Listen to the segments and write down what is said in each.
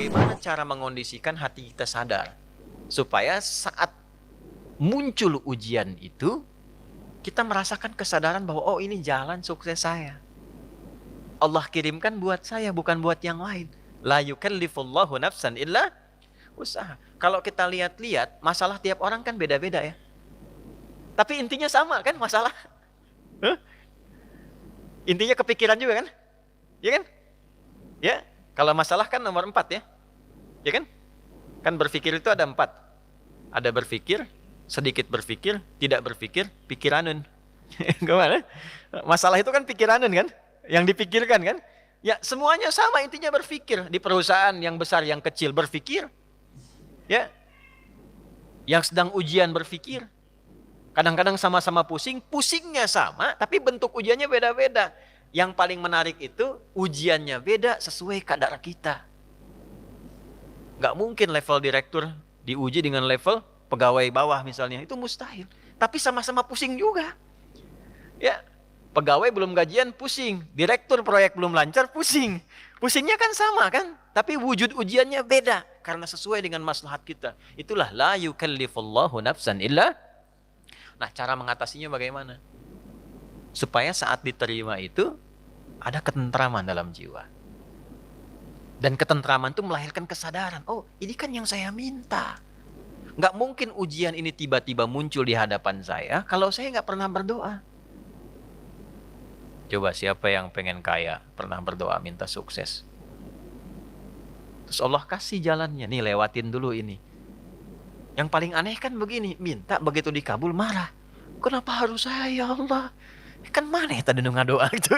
bagaimana cara mengondisikan hati kita sadar supaya saat muncul ujian itu kita merasakan kesadaran bahwa oh ini jalan sukses saya. Allah kirimkan buat saya, bukan buat yang lain. La yukallifullahu nafsan illa usaha. Kalau kita lihat-lihat, masalah tiap orang kan beda-beda ya. Tapi intinya sama kan masalah. Huh? Intinya kepikiran juga kan? Ya kan? Ya. Kalau masalah kan nomor 4 ya. Ya kan? Kan berpikir itu ada 4. Ada berpikir, sedikit berpikir, tidak berpikir, pikiranun. Gimana? Masalah itu kan pikiranun kan? Yang dipikirkan kan? Ya semuanya sama, intinya berpikir. Di perusahaan yang besar, yang kecil berpikir. Ya. Yang sedang ujian berpikir. Kadang-kadang sama-sama pusing, pusingnya sama, tapi bentuk ujiannya beda-beda. Yang paling menarik itu, ujiannya beda sesuai kadar kita. Nggak mungkin level direktur diuji dengan level pegawai bawah misalnya. Itu mustahil. Tapi sama-sama pusing juga. Ya, pegawai belum gajian pusing. Direktur proyek belum lancar pusing. Pusingnya kan sama kan? Tapi wujud ujiannya beda. Karena sesuai dengan maslahat kita. Itulah la yukallifullahu nafsan illa. Nah, cara mengatasinya bagaimana? Supaya saat diterima itu ada ketentraman dalam jiwa. Dan ketentraman itu melahirkan kesadaran. Oh, ini kan yang saya minta. Nggak mungkin ujian ini tiba-tiba muncul di hadapan saya kalau saya nggak pernah berdoa. Coba siapa yang pengen kaya, pernah berdoa minta sukses. Terus Allah kasih jalannya, nih lewatin dulu ini. Yang paling aneh kan begini, minta begitu dikabul marah. Kenapa harus saya ya Allah? Kan mana tadi doa gitu.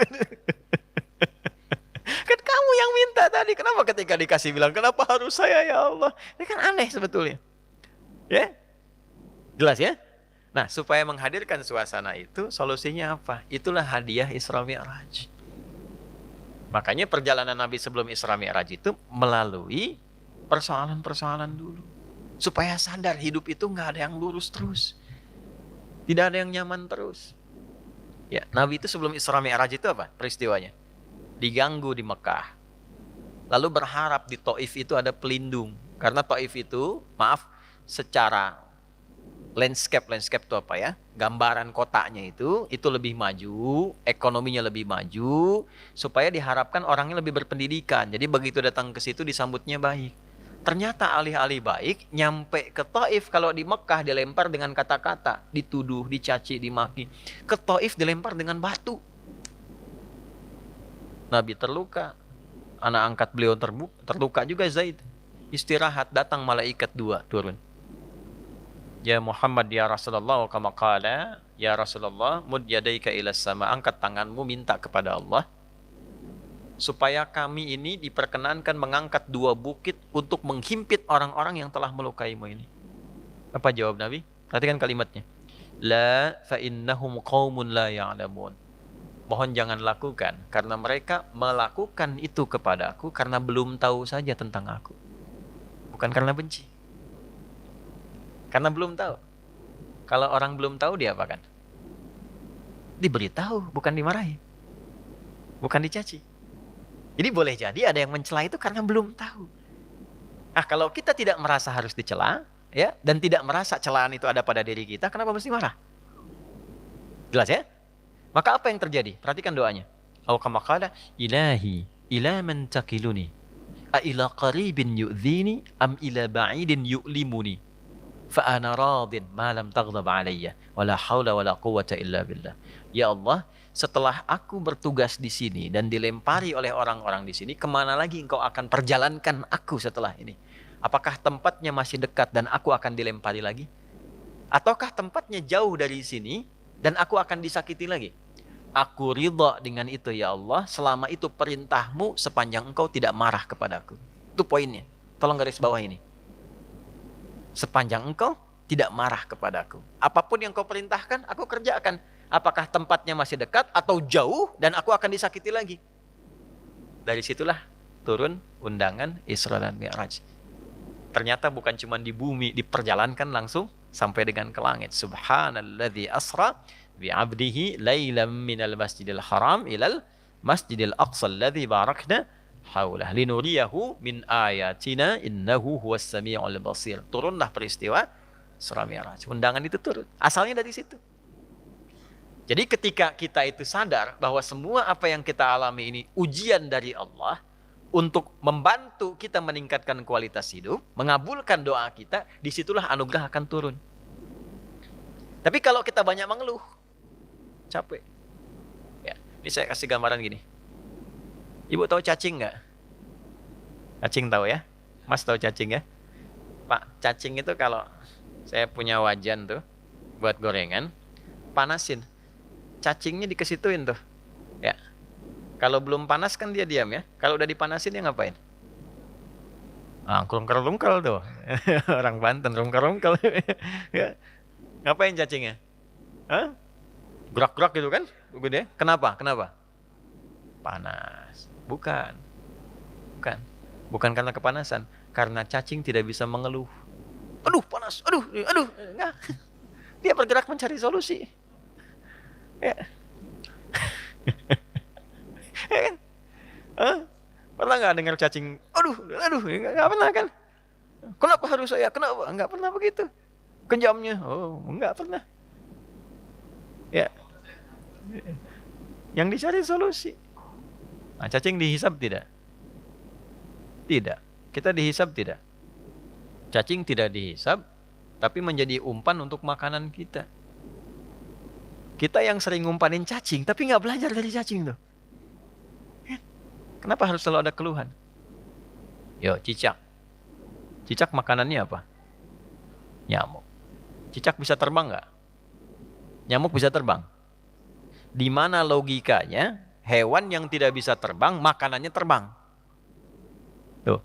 Kan kamu yang minta tadi, kenapa ketika dikasih bilang kenapa harus saya ya Allah? Ini kan aneh sebetulnya. Ya? Jelas ya? Nah, supaya menghadirkan suasana itu, solusinya apa? Itulah hadiah Isra Mi'raj. Makanya perjalanan Nabi sebelum Isra Mi'raj itu melalui persoalan-persoalan dulu. Supaya sadar hidup itu nggak ada yang lurus terus. Tidak ada yang nyaman terus. Ya, Nabi itu sebelum Isra Mi'raj itu apa peristiwanya? Diganggu di Mekah. Lalu berharap di Taif itu ada pelindung. Karena Taif itu, maaf, secara landscape itu apa ya? Gambaran kotanya itu lebih maju, ekonominya lebih maju, supaya diharapkan orangnya lebih berpendidikan. Jadi begitu datang ke situ disambutnya baik. Ternyata alih-alih baik, nyampe ke Taif, kalau di Mekah dilempar dengan kata-kata, dituduh, dicaci, dimaki. Ke Taif dilempar dengan batu. Nabi terluka, anak angkat beliau terluka juga Zaid. Istirahat, datang malaikat 2 turun. Ya Muhammad ya Rasulullah, kama qala, ya Rasulullah, mud yadaika ila sama, angkat tanganmu minta kepada Allah supaya kami ini diperkenankan mengangkat 2 bukit untuk menghimpit orang-orang yang telah melukaimu ini. Apa jawab Nabi? Perhatikan kalimatnya. La fa innahum qaumun la ya'lamun. Mohon jangan lakukan, karena mereka melakukan itu kepadaku karena belum tahu saja tentang aku. Bukan karena benci. Karena belum tahu. Kalau orang belum tahu dia apakan? Diberitahu, bukan dimarahi. Bukan dicaci. Jadi boleh jadi ada yang mencela itu karena belum tahu. Nah, kalau kita tidak merasa harus dicela, ya, dan tidak merasa celaan itu ada pada diri kita, kenapa mesti marah? Jelas ya? Maka apa yang terjadi? Perhatikan doanya. Aw kama qala ilahi ila man takiluni a ila qaribin yu'dhini am ila ba'idin yu'limuni fa ana radin ma lam taghdab alayya wala haula wala quwwata illa billah. Ya Allah, setelah aku bertugas di sini dan dilempari oleh orang-orang di sini, kemana lagi engkau akan perjalankan aku setelah ini? Apakah tempatnya masih dekat dan aku akan dilempari lagi? Ataukah tempatnya jauh dari sini dan aku akan disakiti lagi? Aku ridha dengan itu ya Allah, selama itu perintahmu sepanjang engkau tidak marah kepadaku. Itu poinnya. Tolong garis bawah ini. Sepanjang engkau tidak marah kepadaku. Apapun yang kau perintahkan, aku kerjakan. Apakah tempatnya masih dekat atau jauh dan aku akan disakiti lagi. Dari situlah turun undangan Isra dan Mi'raj. Ternyata bukan cuma di bumi, diperjalankan langsung sampai dengan ke langit. Subhanalladzi asra bi'abdihi lailam minal masjidil haram ilal masjidil aqsa alladzi barakna haulah linuriyahu min ayatina innahu huwas samiul basir. Turunlah peristiwa Isra Mi'raj. Undangan itu turun. Asalnya dari situ. Jadi ketika kita itu sadar bahwa semua apa yang kita alami ini ujian dari Allah untuk membantu kita meningkatkan kualitas hidup, mengabulkan doa kita, disitulah anugerah akan turun. Tapi kalau kita banyak mengeluh, capek. Ya, ini saya kasih gambaran gini. Ibu tahu cacing nggak? Cacing tahu ya? Mas tahu cacing ya? Pak, cacing itu kalau saya punya wajan tuh buat gorengan, panasin. Cacingnya dikesituin tuh. Ya. Kalau belum panas kan dia diam ya. Kalau udah dipanasin dia ngapain? Ah, rungkel-rungkel tuh. Orang Banten rungkel-rungkel. Ya. Ngapain cacingnya? Hah? Gerak-gerak gitu kan? Gede. Kenapa? Kenapa? Panas. Bukan. Bukan. Bukan karena kepanasan. Karena cacing tidak bisa mengeluh. Aduh, panas. Aduh, aduh. Enggak. Dia bergerak mencari solusi. Ya. Ya kan? Hah? Pernah nggak dengar cacing? Aduh, aduh, nggak pernah kan? Kenapa harus saya? Kenapa? Nggak pernah begitu. Kejamnya, oh, nggak pernah. Ya, yang dicari solusi. Nah, cacing dihisap tidak? Tidak. Kita dihisap tidak? Cacing tidak dihisap, tapi menjadi umpan untuk makanan kita. Kita yang sering ngumpanin cacing, tapi nggak belajar dari cacing tuh. Kenapa harus selalu ada keluhan? Yo, cicak. Cicak makanannya apa? Nyamuk. Cicak bisa terbang nggak? Nyamuk bisa terbang. Di mana logikanya hewan yang tidak bisa terbang, makanannya terbang? Tuh.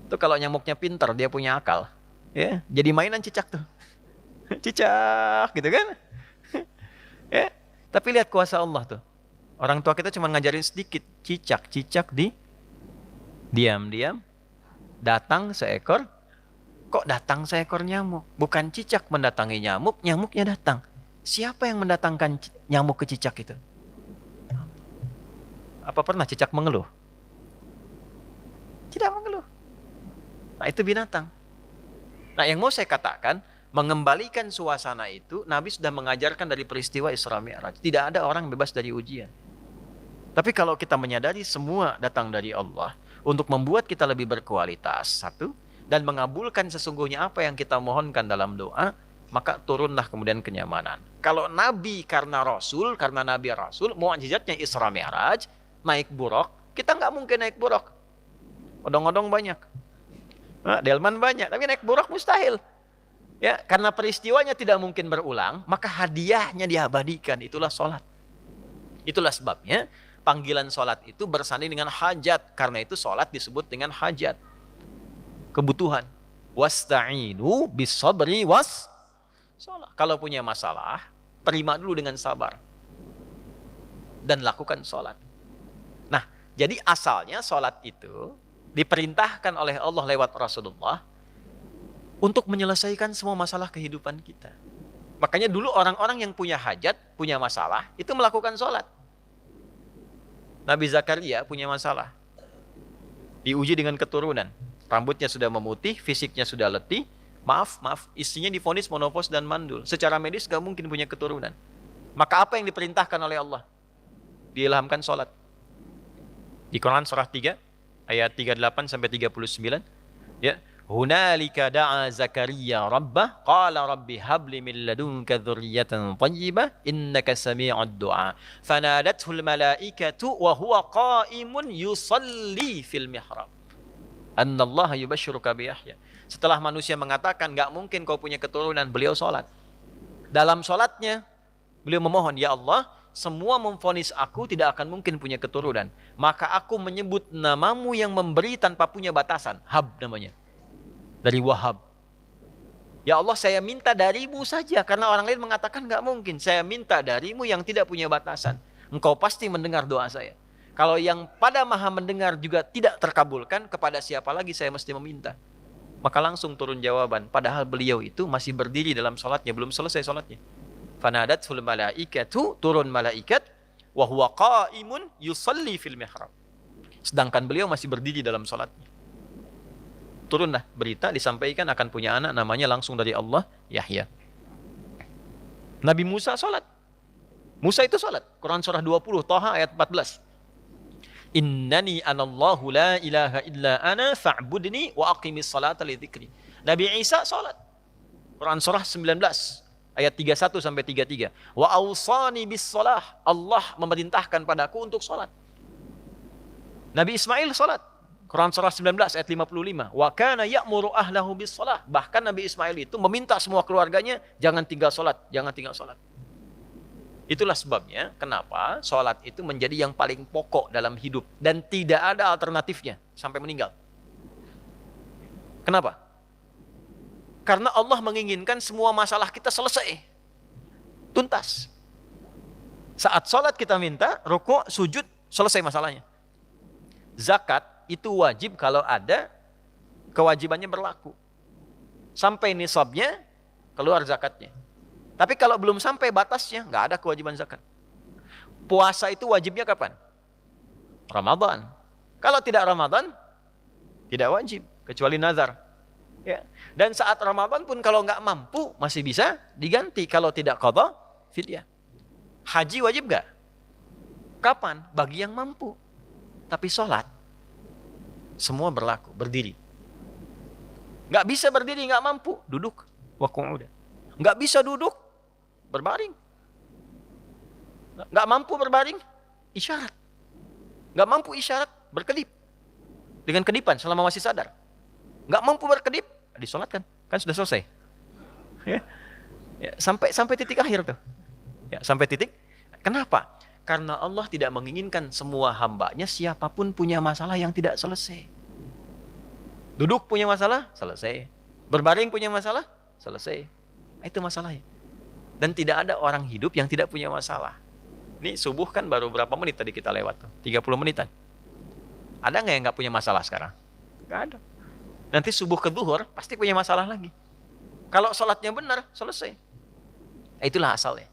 Tuh kalau nyamuknya pintar, dia punya akal. Ya, jadi mainan cicak tuh. Cicak, gitu kan? Ya. Tapi lihat kuasa Allah tuh. Orang tua kita cuma ngajarin sedikit. Cicak di diam-diam datang seekor. Kok datang seekor nyamuk? Bukan cicak mendatangi nyamuk, nyamuknya datang. Siapa yang mendatangkan nyamuk ke cicak itu? Apa pernah cicak mengeluh? Tidak mengeluh. Nah, itu binatang. Nah, yang mau saya katakan, mengembalikan suasana itu, Nabi sudah mengajarkan dari peristiwa Isra Mi'raj. Tidak ada orang bebas dari ujian. Tapi kalau kita menyadari semua datang dari Allah untuk membuat kita lebih berkualitas, satu, dan mengabulkan sesungguhnya apa yang kita mohonkan dalam doa, maka turunlah kemudian kenyamanan. Kalau Nabi karena Rasul, karena Nabi Rasul, mukjizatnya Isra Mi'raj, naik buruk, kita nggak mungkin naik buruk. Odong-odong banyak. Nah, delman banyak, tapi naik buruk mustahil. Ya, karena peristiwanya tidak mungkin berulang, maka hadiahnya diabadikan, itulah sholat. Itulah sebabnya panggilan sholat itu bersanding dengan hajat. Karena itu sholat disebut dengan hajat. Kebutuhan. Wasta'inu bisabri was sholat. Kalau punya masalah, terima dulu dengan sabar. Dan lakukan sholat. Nah, jadi asalnya sholat itu diperintahkan oleh Allah lewat Rasulullah untuk menyelesaikan semua masalah kehidupan kita. Makanya dulu orang-orang yang punya hajat, punya masalah, itu melakukan sholat. Nabi Zakaria punya masalah. Diuji dengan keturunan. Rambutnya sudah memutih, fisiknya sudah letih. Maaf, istrinya divonis monopos dan mandul. Secara medis gak mungkin punya keturunan. Maka apa yang diperintahkan oleh Allah? Diilhamkan sholat. Di Quran surah 3, ayat 38 sampai 39. Ya. Hunalika da'a Zakaria rabbah qala rabbi habli min ladunka dzurriyyatan thayyibah innaka sami'ud du'a fanadathul malaikatu wa huwa qa'imun yusalli fil mihrab annallaha yubashshiruka bi Yahya. Setelah manusia mengatakan enggak mungkin kau punya keturunan, beliau salat. Dalam salatnya beliau memohon, ya Allah, semua memvonis aku tidak akan mungkin punya keturunan, maka aku menyebut namamu yang memberi tanpa punya batasan. Hab namanya. Dari Wahab. Ya Allah, saya minta darimu saja. Karena orang lain mengatakan nggak mungkin. Saya minta darimu yang tidak punya batasan. Engkau pasti mendengar doa saya. Kalau yang pada maha mendengar juga tidak terkabulkan, kepada siapa lagi saya mesti meminta? Maka langsung turun jawaban. Padahal beliau itu masih berdiri dalam sholatnya. Belum selesai sholatnya. Fanadathul malaikatu, turun malaikat. Wa huwa qa'imun yusalli fil mihrab. Sedangkan beliau masih berdiri dalam sholatnya. Turunlah berita, disampaikan akan punya anak, namanya langsung dari Allah, Yahya. Nabi Musa sholat. Musa itu sholat. Quran surah 20, Thaha ayat 14. Innani anallahu la ilaha illa ana fa'budni wa aqimis salata li dzikri. Nabi Isa sholat. Quran surah 19 ayat 31 sampai 33. Wa awsani bis shalah. Allah memerintahkan padaku untuk sholat. Nabi Ismail sholat. Quran surah 19 ayat 55. Wa kana ya'muru ahlahu bis shalah. Bahkan Nabi Ismail itu meminta semua keluarganya jangan tinggal sholat, jangan tinggal sholat. Itulah sebabnya kenapa sholat itu menjadi yang paling pokok dalam hidup dan tidak ada alternatifnya sampai meninggal. Kenapa? Karena Allah menginginkan semua masalah kita selesai, tuntas. Saat sholat kita minta, rukuk, sujud, selesai masalahnya. Zakat itu wajib kalau ada kewajibannya berlaku. Sampai nisabnya, keluar zakatnya. Tapi kalau belum sampai batasnya, nggak ada kewajiban zakat. Puasa itu wajibnya kapan? Ramadan. Kalau tidak Ramadan, tidak wajib, kecuali nazar. Ya. Dan saat Ramadan pun kalau nggak mampu, masih bisa diganti. Kalau tidak qadha, fidyah. Haji wajib nggak? Kapan? Bagi yang mampu. Tapi sholat, semua berlaku, berdiri. Nggak bisa berdiri, nggak mampu, duduk. Wa qu'udan. Nggak bisa duduk, berbaring. Nggak mampu berbaring, isyarat. Nggak mampu isyarat, berkedip. Dengan kedipan selama masih sadar. Nggak mampu berkedip, disolatkan. Kan sudah selesai. Ya. Ya, sampai titik akhir tuh. Ya, sampai titik. Kenapa? Karena Allah tidak menginginkan semua hambanya siapapun punya masalah yang tidak selesai. Duduk punya masalah, selesai. Berbaring punya masalah, selesai. Itu masalahnya. Dan tidak ada orang hidup yang tidak punya masalah. Ini subuh kan baru berapa menit tadi kita lewat tuh? 30 menitan. Ada nggak yang nggak punya masalah sekarang? Nggak ada. Nanti subuh ke zuhur pasti punya masalah lagi. Kalau sholatnya benar, selesai. Itulah asalnya.